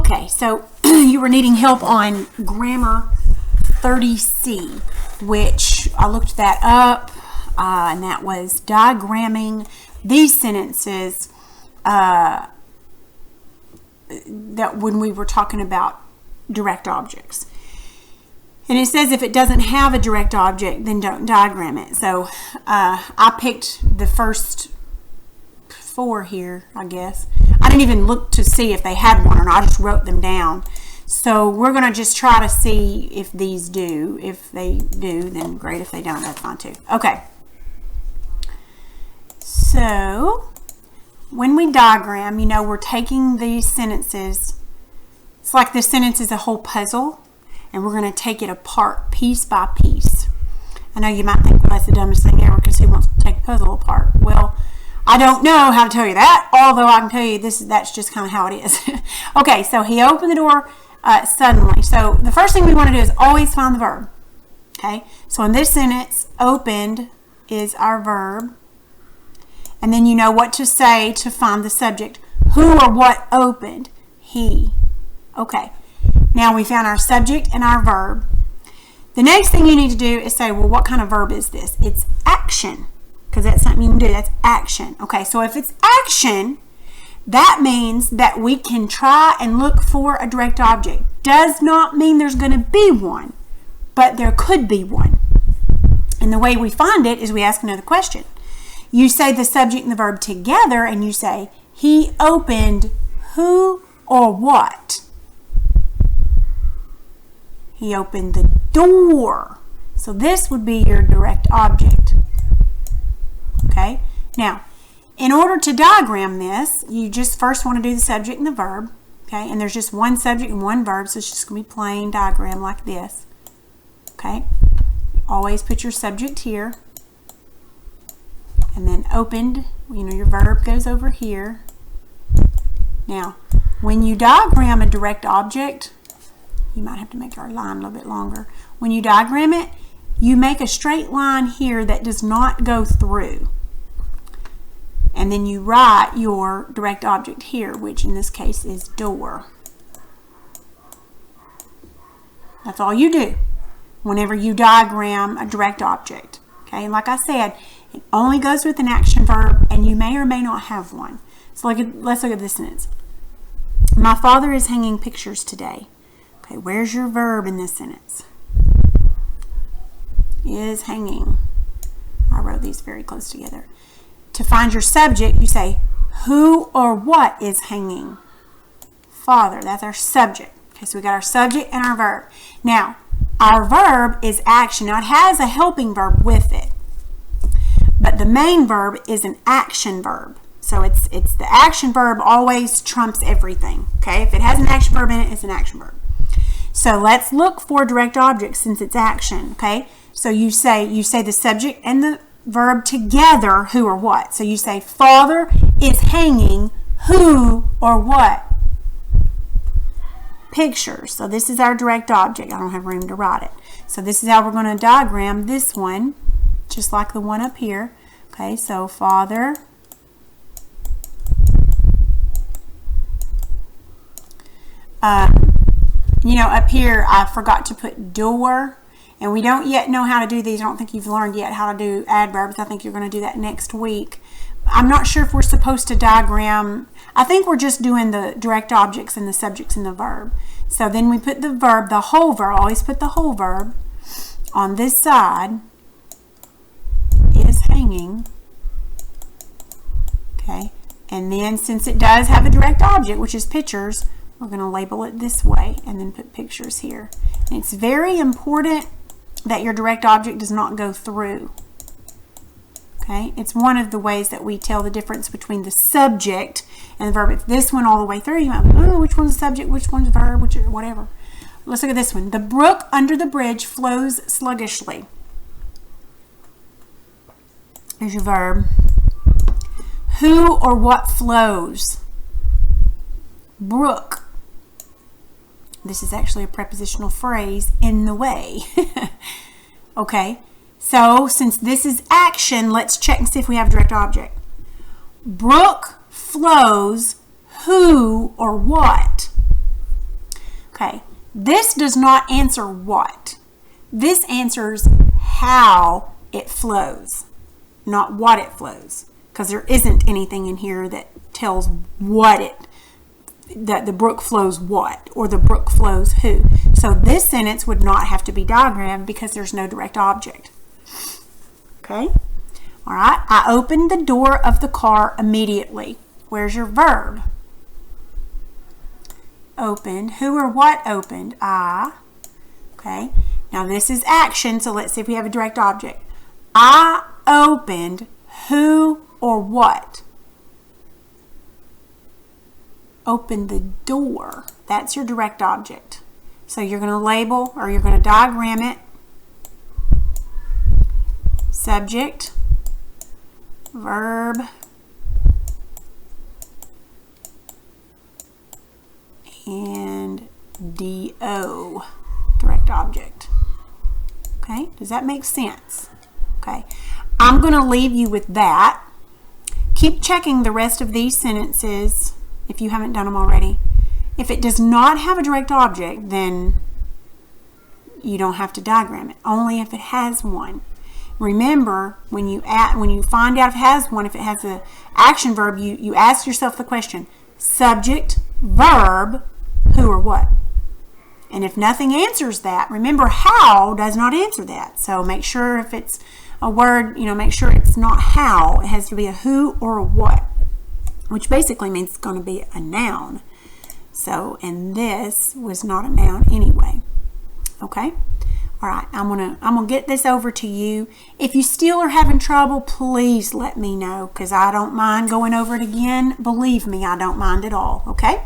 Okay, so you were needing help on grammar 30C, which I looked that up, and that was diagramming these sentences that when we were talking about direct objects. And it says if it doesn't have a direct object, then don't diagram it. So I picked the first 4 here, I guess. I didn't even look to see if they had one or not. I just wrote them down. So we're going to just try to see if these do. If they do, then great. If they don't, that's fine too. Okay. So when we diagram, you know, we're taking these sentences. It's like this sentence is a whole puzzle, and we're going to take it apart piece by piece. I know you might think, well, that's the dumbest thing ever because who wants to take a puzzle apart? Well, I don't know how to tell you that, although I can tell you that's just kind of how it is. Okay, so he opened the door suddenly. So the first thing we want to do is always find the verb. Okay, so in this sentence, opened is our verb. And then you know what to say to find the subject. Who or what opened? He. Okay, now we found our subject and our verb. The next thing you need to do is say, well, what kind of verb is this? It's action, because that's something you can do. That's action. Okay, so if it's action, that means that we can try and look for a direct object. Does not mean there's going to be one, but there could be one. And the way we find it is we ask another question. You say the subject and the verb together, and you say, he opened who or what? He opened the door. So this would be your direct object. Okay, now in order to diagram this, you just first want to do the subject and the verb. Okay, and there's just one subject and one verb, so it's just going to be plain diagram like this. Okay, always put your subject here, and then opened, you know, your verb goes over here. Now, when you diagram a direct object, you might have to make our line a little bit longer. When you diagram it, you make a straight line here that does not go through. And then you write your direct object here, which in this case is door. That's all you do whenever you diagram a direct object. Okay, and like I said, it only goes with an action verb, and you may or may not have one. So let's look at this sentence. My father is hanging pictures today. Okay, where's your verb in this sentence? Is hanging. I wrote these very close together. To find your subject, you say, who or what is hanging? Father, that's our subject. Okay, so we got our subject and our verb. Now, our verb is action. Now, it has a helping verb with it, but the main verb is an action verb. So it's the action verb always trumps everything. Okay, if it has an action verb in it, it's an action verb. So let's look for direct objects since it's action. Okay, so you say the subject and the verb together, who or what. So you say father is hanging who or what? Pictures. So this is our direct object. I don't have room to write it. So this is how we're going to diagram this one, just like the one up here. Okay, so father you know, up here I forgot to put door. And we don't yet know how to do these. I don't think you've learned yet how to do adverbs. I think you're going to do that next week. I'm not sure if we're supposed to diagram. I think we're just doing the direct objects and the subjects and the verb. So then we put the verb, the whole verb. Always put the whole verb on this side. Is hanging. Okay. And then since it does have a direct object, which is pictures, we're going to label it this way and then put pictures here. And it's very important that your direct object does not go through. Okay, it's one of the ways that we tell the difference between the subject and the verb. If this went all the way through, you might be, oh, which one's the subject, which one's the verb, which whatever. Let's look at this one. The brook under the bridge flows sluggishly. There's your verb. Who or what flows? Brook. This is actually a prepositional phrase, in the way. Okay, so since this is action, let's check and see if we have a direct object. Brook flows who or what? Okay, this does not answer what. This answers how it flows, not what it flows, because there isn't anything in here that tells that the brook flows what, or the brook flows who. So this sentence would not have to be diagrammed because there's no direct object. Okay? All right, I opened the door of the car immediately. Where's your verb? Opened. Who or what opened? I. Okay. Now this is action, so let's see if we have a direct object. I opened. Who or what? Opened the door. That's your direct object. So you're going to label, or you're going to diagram it. Subject, verb, and DO, direct object. Okay, does that make sense? Okay, I'm going to leave you with that. Keep checking the rest of these sentences if you haven't done them already. If it does not have a direct object, then you don't have to diagram it, only if it has one. Remember, when you find out if it has one, if it has an action verb, you ask yourself the question, subject, verb, who or what? And if nothing answers that, remember how does not answer that. So make sure if it's a word, make sure it's not how. It has to be a who or a what, which basically means it's going to be a noun. So, and this was not a noun anyway. Okay? All right, I'm gonna get this over to you. If you still are having trouble, please let me know, because I don't mind going over it again. Believe me, I don't mind at all. Okay?